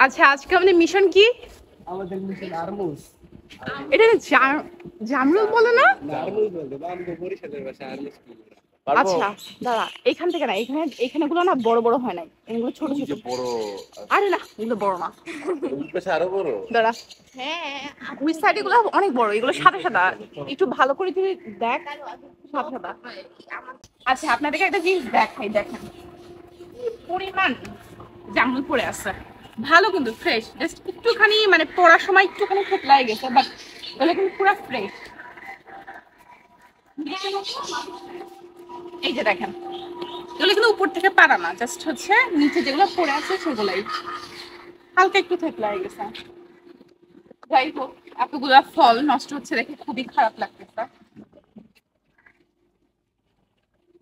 আচ্ছা, আজকে আমাদের মিশন কি? আমাদের মিশন আরমুস। এটা জামরুল বলে না? আরমুস বলতে বামগো বরিশালের ভাষা আরমুস কি? আচ্ছা দাঁড়া, এখান থেকে না, এখানে এখানে গুলো না বড় বড় হয় নাই, এগুলো ছোট ছোট। বড় আরে না, এগুলো বড় না। ওই পাশে আরো বড়। দাঁড়া, হ্যাঁ ওই সাইড এগুলো অনেক বড়, এগুলো সাদা সাদা। একটু ভালো করে তুই দেখ, সাদা সাদা। আচ্ছা আপনাদেরকে একটা জিনিস দেখাই, দেখেন কি পরিমাণ জামরুল পড়ে আছে। ভালো কিন্তু ফ্রেশ, জাস্ট একটুখানি মানে পড়ার সময় একটুখানি খুব লাগে গেছে, বাট এগুলো কিন্তু পুরো ফ্রেশ। এই যে দেখেন, এগুলো কিন্তু উপর থেকে পারা না, জাস্ট হচ্ছে নিচে যেগুলো পড়ে আছে সেগুলাই হালকা একটু থেতলা হয়ে গেছে। যাই হোক, এতগুলা ফল নষ্ট হচ্ছে দেখে খুবই খারাপ লাগতেছে।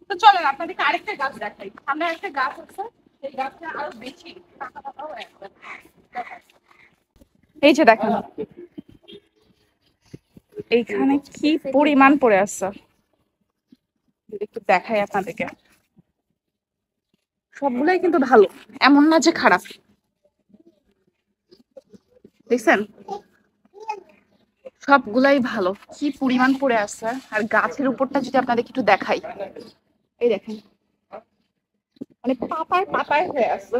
তো চলেন আপনাদেরকে আরেকটা গাছ দেখাই। সামনে একটা গাছ আছে, সেই গাছটা আরো বেশি পাতা পাতা হয়ে আছে। এই যে দেখেন এইখানে কি পরিমাণ পড়ে আছে, একটু দেখাই আপনাদেরকে। সবগুলাই কিন্তু ভালো, এমন না যে খারাপ। দেখছেন, সবগুলাই ভালো, কি পরিমাণ পড়ে আছে। আর গাছের উপরটা যদি আপনাদের একটু দেখাই, এই দেখেন মানে পাতায় পাতায় হয়ে আছে,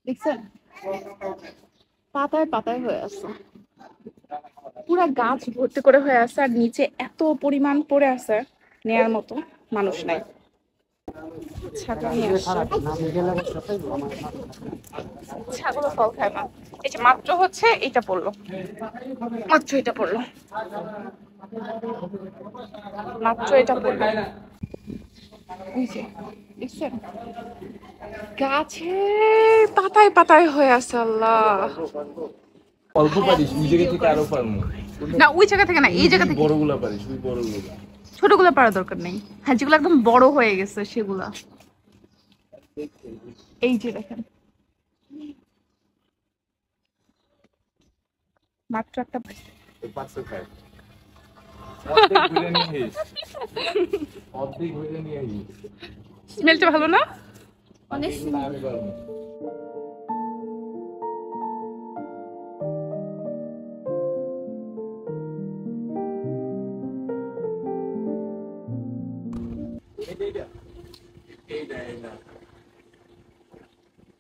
দেখছেন পাতায় পাতায় হয়ে আছে, পুরা গাছ ভর্তি করে হয়ে আছে। আর নিচে এত পরিমাণ পড়ে আছে, নেয়ার মতো মানুষ নাই। ছাগল নিয়ে আসছে, ছাগল ফল খায় না। এই যে মাত্র হচ্ছে এটা পড়লো, মাত্র এটা পড়লো, মাত্র এটা পড়লো। এই যে দেখছেন গাছের পাতায় পাতায় হয়ে আছে। আল্লাহ, অল্প পারিস ওই জায়গা থেকে আরো পারমু। না ওই জায়গা থেকে না, এই জায়গা থেকে। বড়গুলা পারিস, ওই বড়গুলা। ছোটগুলো পারা দরকার নেই। হ্যাঁ, যেগুলো একদম বড় হয়ে গেছে সেগুলা। এই যে দেখেন মাত্র একটা পাঁচশো খাই অর্ধেক ঘুরে নিয়ে আহিস, অর্ধেক ঘুরে নিয়ে আহিস। স্মেলটা ভালো না? অনেক আমি পারবো।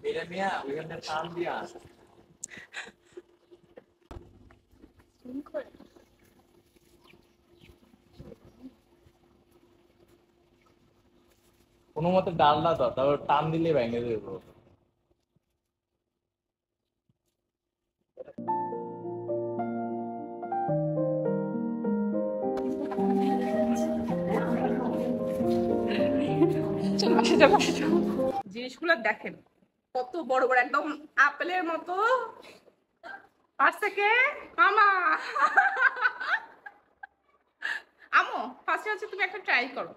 এটা নিয়ে ওইখানে টান দিয়া কোনো মতে ডালটা দাও, তারপর টান দিলে ভেঙে দেবো। জিনিসগুলো দেখেন কত বড় বড়, একদম আপেলের মতো। পারছে কে? মামা। আমো ফার্স্টে হচ্ছে তুমি একটা ট্রাই করো।